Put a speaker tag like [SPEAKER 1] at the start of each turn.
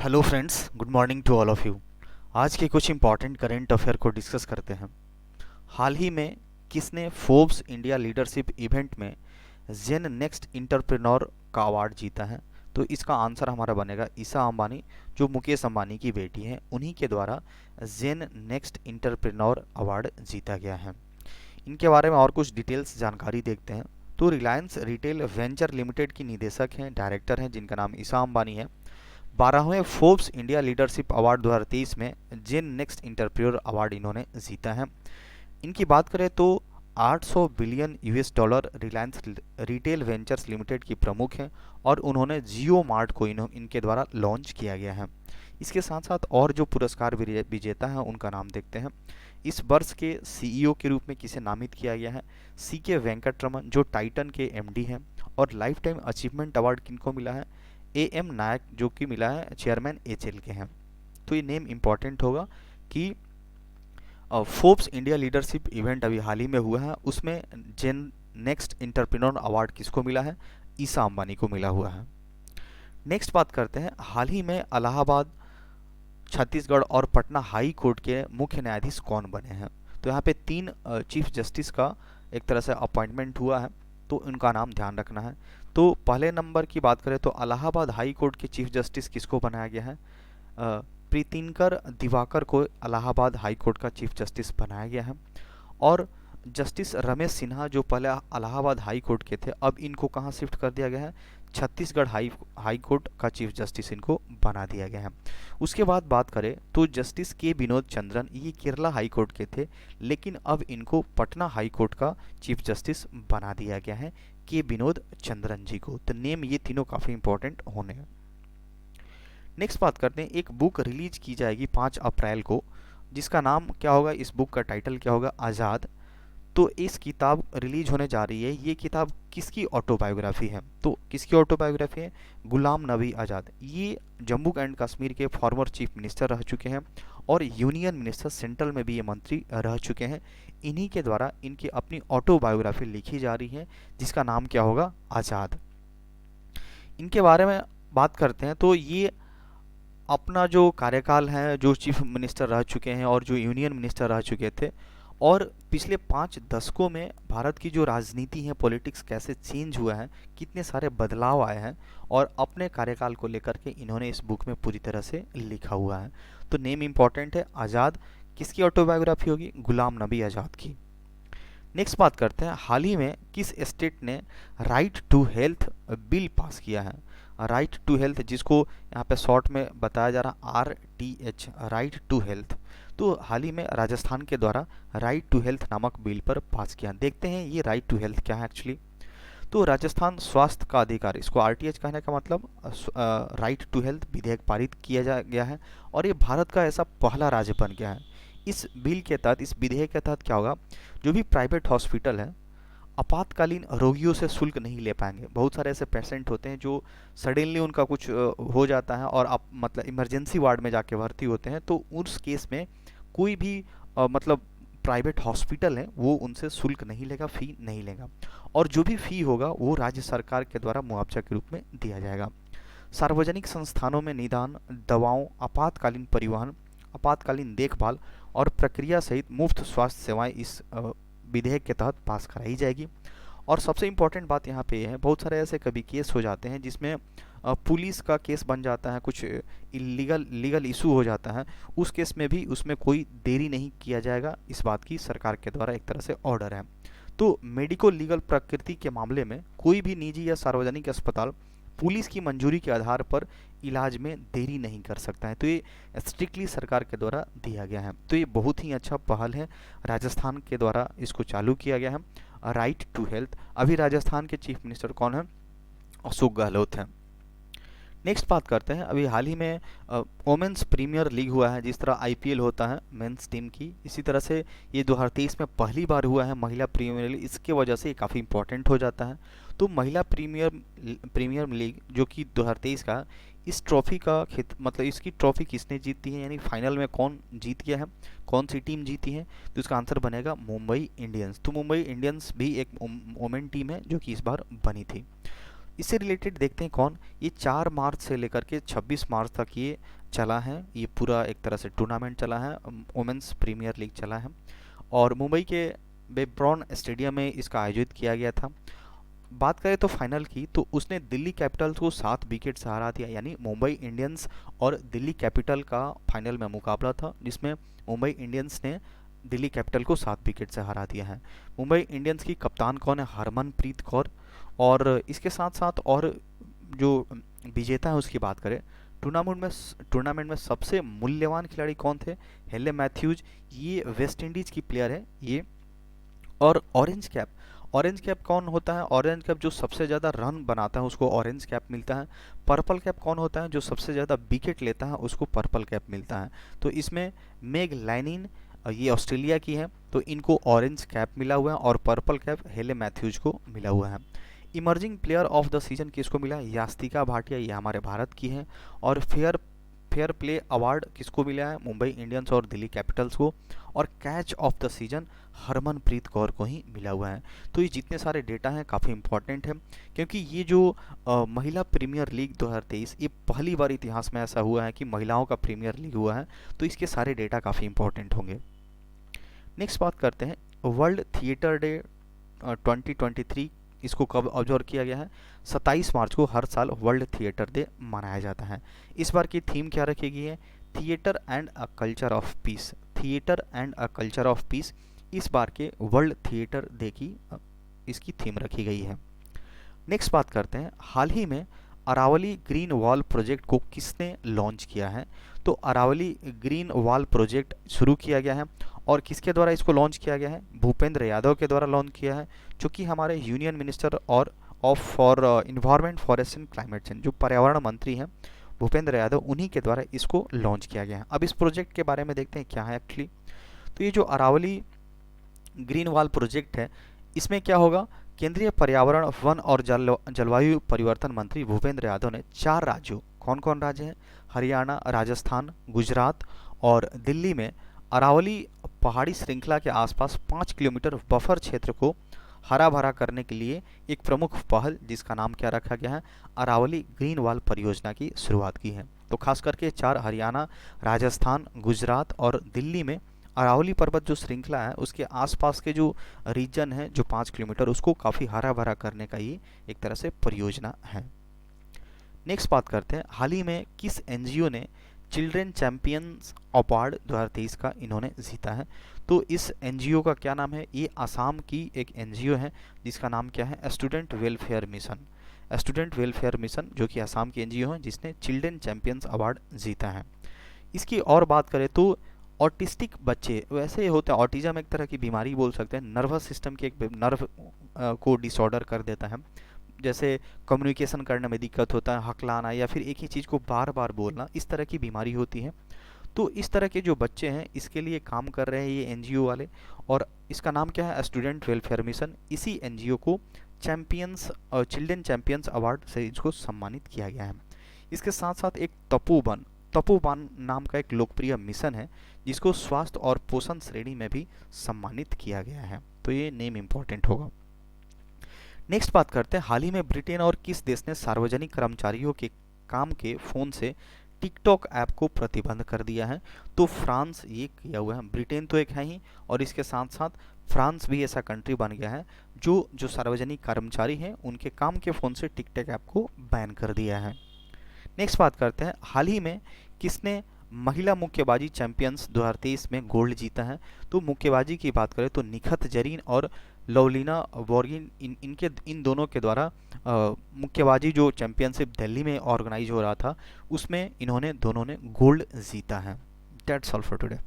[SPEAKER 1] Hello friends, good morning to all of you. आज के कुछ इंपॉर्टेंट करेंट अफेयर को डिस्कस करते हैं। हाल ही में किसने फोर्ब्स इंडिया लीडरशिप इवेंट में जेन नेक्स्ट इंटरप्रेन्योर का अवार्ड जीता है? तो इसका आंसर हमारा बनेगा ईशा अंबानी, जो मुकेश अंबानी की बेटी हैं। उन्हीं के द्वारा जेन नेक्स्ट इंटरप्रेन्योर अवार्ड जीता गया है। इनके बारे में और कुछ डिटेल्स जानकारी देखते हैं। तो रिलायंस रिटेल वेंचर लिमिटेड की निदेशक हैं, डायरेक्टर हैं, जिनका नाम ईशा अंबानी है। 12वें फोर्ब्स इंडिया लीडरशिप अवार्ड 2023 में जेन नेक्स्ट इंटरप्रेन्योर अवार्ड इन्होंने जीता है। इनकी बात करें तो 800 billion US dollar Reliance retail ventures limited की प्रमुख हैं और उन्होंने जियो मार्ट को इनके द्वारा लॉन्च किया गया है। इसके साथ साथ और जो पुरस्कार विजेता हैं उनका नाम देखते हैं। इस वर्ष के सीईओ के रूप में किसे नामित किया गया है? सी के वेंकटरमन, जो टाइटन के एमडी हैं। और लाइफ टाइम अचीवमेंट अवार्ड किनको मिला है? ए एम नायक, जो कि मिला है चेयरमैन एचएल के हैं। तो ये नेम इंपॉर्टेंट होगा कि फोर्ब्स इंडिया लीडरशिप इवेंट अभी हाल ही में हुआ है, उसमें जेन नेक्स्ट इंटरप्रेन्योर अवार्ड किसको मिला है? ईशा अंबानी को मिला हुआ है। नेक्स्ट बात करते हैं, हाल ही में इलाहाबाद, छत्तीसगढ़ और पटना हाई कोर्ट के मुख्य न्यायाधीश कौन बने हैं? तो यहाँ पे 3 चीफ जस्टिस का एक तरह से अपॉइंटमेंट हुआ है, तो उनका नाम ध्यान रखना है। तो पहले नंबर की बात करें तो इलाहाबाद हाई कोर्ट के चीफ जस्टिस किसको बनाया गया है? प्रीतिनकर दिवाकर को इलाहाबाद हाई कोर्ट का चीफ जस्टिस बनाया गया है। और जस्टिस रमेश सिन्हा, जो पहले इलाहाबाद हाई कोर्ट के थे, अब इनको कहाँ शिफ्ट कर दिया गया है? छत्तीसगढ़ हाई कोर्ट का चीफ जस्टिस इनको बना दिया गया है। उसके बाद बात करें तो जस्टिस के विनोद चंद्रन, ये केरला हाई कोर्ट के थे, लेकिन अब इनको पटना हाई कोर्ट का चीफ जस्टिस बना दिया गया है, के विनोद चंद्रन जी को। तो नेम ये तीनों काफ़ी इंपॉर्टेंट होने हैं। नेक्स्ट बात करते हैं, एक बुक रिलीज की जाएगी 5 अप्रैल को, जिसका नाम क्या होगा? इस बुक का टाइटल क्या होगा? आज़ाद। तो इस किताब रिलीज होने जा रही है। ये किताब किसकी ऑटोबायोग्राफी है? तो किसकी ऑटोबायोग्राफी है? गुलाम नबी आज़ाद। ये जम्मू एंड कश्मीर के फॉर्मर चीफ मिनिस्टर रह चुके हैं और यूनियन मिनिस्टर, सेंट्रल में भी ये मंत्री रह चुके हैं। इन्हीं के द्वारा इनकी अपनी ऑटोबायोग्राफी लिखी जा रही है, जिसका नाम क्या होगा? आज़ाद। इनके बारे में बात करते हैं तो ये अपना जो कार्यकाल है, जो चीफ मिनिस्टर रह चुके हैं और जो यूनियन मिनिस्टर रह चुके थे, और पिछले 5 दशकों में भारत की जो राजनीति है, पॉलिटिक्स कैसे चेंज हुआ है, कितने सारे बदलाव आए हैं, और अपने कार्यकाल को लेकर के इन्होंने इस बुक में पूरी तरह से लिखा हुआ है। तो नेम इंपॉर्टेंट है, आज़ाद। किसकी ऑटोबायोग्राफी होगी? गुलाम नबी आज़ाद की। नेक्स्ट बात करते हैं, हाल ही में किस स्टेट ने right to health bill pass किया है? राइट टू हेल्थ, जिसको यहाँ पे शॉर्ट में बताया जा रहा RTH, राइट टू हेल्थ। तो हाल ही में राजस्थान के द्वारा राइट टू हेल्थ नामक बिल पर पास किया। देखते हैं ये राइट टू हेल्थ क्या है एक्चुअली। तो राजस्थान स्वास्थ्य का अधिकार, इसको RTH कहने का मतलब राइट टू हेल्थ विधेयक पारित किया जा गया है, और ये भारत का ऐसा पहला राज्य बन गया है। इस बिल के तहत, इस विधेयक के तहत क्या होगा? जो भी प्राइवेट हॉस्पिटल है, आपातकालीन रोगियों से शुल्क नहीं ले पाएंगे। बहुत सारे ऐसे पेशेंट होते हैं जो सडनली उनका कुछ हो जाता है और आप मतलब इमरजेंसी वार्ड में जाके भर्ती होते हैं, तो उस केस में कोई भी मतलब प्राइवेट हॉस्पिटल है वो उनसे शुल्क नहीं लेगा, फ़ी नहीं लेगा, और जो भी फ़ी होगा वो राज्य सरकार के द्वारा मुआवजा के रूप में दिया जाएगा। सार्वजनिक संस्थानों में निदान, दवाओं, आपातकालीन परिवहन, आपातकालीन देखभाल और प्रक्रिया सहित मुफ्त स्वास्थ्य सेवाएं इस विधेयक के तहत पास कराई जाएगी। और सबसे इम्पॉर्टेंट बात यहाँ पे है, बहुत सारे ऐसे कभी केस हो जाते हैं जिसमें पुलिस का केस बन जाता है, कुछ लीगल इशू हो जाता है, उस केस में भी उसमें कोई देरी नहीं किया जाएगा। इस बात की सरकार के द्वारा एक तरह से ऑर्डर है। तो मेडिको लीगल प्रकृति के मामले में कोई भी निजी या सार्वजनिक अस्पताल पुलिस की मंजूरी के आधार पर इलाज में देरी नहीं कर सकता है। तो ये स्ट्रिक्टली सरकार के द्वारा दिया गया है। तो ये बहुत ही अच्छा पहल है, राजस्थान के द्वारा इसको चालू किया गया है, राइट टू हेल्थ। अभी राजस्थान के चीफ मिनिस्टर कौन है? अशोक गहलोत हैं। नेक्स्ट बात करते हैं, अभी हाल ही में वोमेंस प्रीमियर लीग हुआ है। जिस तरह IPL होता है मेंस टीम की, इसी तरह से ये 2023 में पहली बार हुआ है महिला प्रीमियर लीग। इसके वजह से ये काफ़ी इंपॉर्टेंट हो जाता है। तो महिला प्रीमियर लीग जो कि 2023 का, इस ट्रॉफी का मतलब इसकी ट्रॉफी किसने जीती है, यानी फाइनल में कौन जीत गया है, कौन सी टीम जीती है? तो इसका आंसर बनेगा मुंबई इंडियंस। तो मुंबई इंडियंस भी एक वोमेन टीम है जो कि इस बार बनी थी। इससे रिलेटेड देखते हैं कौन, ये 4 मार्च से लेकर के 26 मार्च तक ये चला है, ये पूरा एक तरह से टूर्नामेंट चला है, वुमेंस प्रीमियर लीग चला है और मुंबई के बेब्रॉन स्टेडियम में इसका आयोजित किया गया था। बात करें तो फाइनल की, तो उसने दिल्ली कैपिटल्स को 7 विकेट से हरा दिया, यानी मुंबई इंडियंस और दिल्ली कैपिटल का फाइनल में मुकाबला था जिसमें मुंबई इंडियंस ने दिल्ली कैपिटल को 7 विकेट से हरा दिया है। मुंबई इंडियंस की कप्तान कौन है, हरमनप्रीत कौर। और इसके साथ साथ और जो विजेता है उसकी बात करें, टूर्नामेंट में सबसे मूल्यवान खिलाड़ी कौन थे, हेले मैथ्यूज, ये वेस्ट इंडीज की प्लेयर है ये। और ऑरेंज कैप कौन होता है, ऑरेंज कैप जो सबसे ज़्यादा रन बनाता है उसको ऑरेंज कैप मिलता है। पर्पल कैप कौन होता है, जो सबसे ज़्यादा विकेट लेता है उसको पर्पल कैप मिलता है। तो इसमें मेग लाइनिन, ये ऑस्ट्रेलिया की है, तो इनको ऑरेंज कैप मिला हुआ है और पर्पल कैप हेले मैथ्यूज को मिला हुआ है। Emerging player of the season किसको मिला, यास्तिका भाटिया, ये हमारे भारत की है। और फेयर प्ले अवार्ड किसको मिला है, मुंबई इंडियंस और दिल्ली कैपिटल्स को। और catch of the season Harmanpreet Kaur को ही मिला हुआ है। तो ये जितने सारे डेटा हैं काफ़ी इंपॉर्टेंट है, क्योंकि ये जो महिला प्रीमियर लीग 2023, ये पहली बार इतिहास में ऐसा हुआ है कि महिलाओं का प्रीमियर लीग हुआ है, तो इसके सारे डेटा काफ़ी इंपॉर्टेंट होंगे। नेक्स्ट बात करते हैं वर्ल्ड थिएटर डे 2023, इसको कब ऑब्जर्व किया गया है, 27 मार्च को हर साल वर्ल्ड थिएटर डे मनाया जाता है। इस बार की थीम क्या रखी गई है, theatre and a culture of peace, theatre and a culture of peace इस बार के वर्ल्ड थिएटर डे की इसकी थीम रखी गई है। नेक्स्ट बात करते हैं, हाल ही में अरावली ग्रीन वॉल प्रोजेक्ट को किसने लॉन्च किया है। तो अरावली ग्रीन वॉल प्रोजेक्ट शुरू किया गया है और किसके द्वारा इसको लॉन्च किया गया है, भूपेंद्र यादव के द्वारा लॉन्च किया है, जो कि हमारे यूनियन मिनिस्टर और for environment forest and climate change, जो पर्यावरण मंत्री हैं भूपेंद्र यादव, उन्हीं के द्वारा इसको लॉन्च किया गया है। अब इस प्रोजेक्ट के बारे में देखते हैं क्या है एक्चुअली। तो ये जो अरावली ग्रीन वॉल प्रोजेक्ट है, इसमें क्या होगा, केंद्रीय पर्यावरण वन और जलवायु परिवर्तन मंत्री भूपेंद्र यादव ने 4 राज्यों, कौन कौन राज्य हैं, हरियाणा, राजस्थान, गुजरात और दिल्ली में अरावली पहाड़ी श्रृंखला के आसपास 5 किलोमीटर बफर क्षेत्र को हरा भरा करने के लिए एक प्रमुख पहल, जिसका नाम क्या रखा गया है, अरावली ग्रीन वॉल परियोजना की शुरुआत की है। तो खास करके 4 हरियाणा, राजस्थान, गुजरात और दिल्ली में अरावली पर्वत जो श्रृंखला है उसके आसपास के जो रीजन है, जो 5 किलोमीटर, उसको काफ़ी हरा भरा करने का ये एक तरह से परियोजना है। नेक्स्ट बात करते हैं, हाल ही में किस एनजीओ ने चिल्ड्रेन चैंपियंस अवार्ड 2023 का इन्होंने जीता है। तो इस एनजीओ का क्या नाम है, ये आसाम की एक एनजीओ है जिसका नाम क्या है, student welfare mission, student welfare mission, जो कि आसाम की एनजीओ है जिसने चिल्ड्रेन चैंपियंस अवार्ड जीता है। इसकी और बात करें तो ऑटिस्टिक बच्चे, वैसे होते हैं, ऑटिज्म एक तरह की बीमारी बोल सकते हैं, नर्वस सिस्टम के एक नर्व को डिसऑर्डर कर देता है, जैसे कम्युनिकेशन करने में दिक्कत होता है, हकलाना या फिर एक ही चीज़ को बार बार बोलना, इस तरह की बीमारी होती है। तो इस तरह के जो बच्चे हैं इसके लिए काम कर रहे हैं ये एनजीओ वाले, और इसका नाम क्या है, स्टूडेंट वेलफेयर मिशन। इसी एनजीओ को चैंपियंस चिल्ड्रेन चैंपियंस अवार्ड से इसको सम्मानित किया गया है। इसके साथ साथ एक तपोवन नाम का एक लोकप्रिय मिशन है जिसको स्वास्थ्य और पोषण श्रेणी में भी सम्मानित किया गया है। तो ये नेम इंपॉर्टेंट होगा। नेक्स्ट बात करते हैं, हाल ही में ब्रिटेन और किस देश ने सार्वजनिक कर्मचारियों के काम के फ़ोन से टिकटॉक ऐप को प्रतिबंध कर दिया है। तो फ्रांस ये किया हुआ है, ब्रिटेन तो एक है ही और इसके साथ साथ फ्रांस भी ऐसा कंट्री बन गया है जो सार्वजनिक कर्मचारी हैं उनके काम के फ़ोन से टिकटॉक ऐप को बैन कर दिया है। नेक्स्ट बात करते हैं, हाल ही में किसने महिला मुक्केबाजी चैंपियंस 2023 में गोल्ड जीता है। तो मुक्केबाजी की बात करें तो निखत जरीन और लवलीना बोर्गिन, इन दोनों के द्वारा मुक्केबाजी जो चैंपियनशिप दिल्ली में ऑर्गेनाइज हो रहा था उसमें इन्होंने दोनों ने गोल्ड जीता है। That's all for today.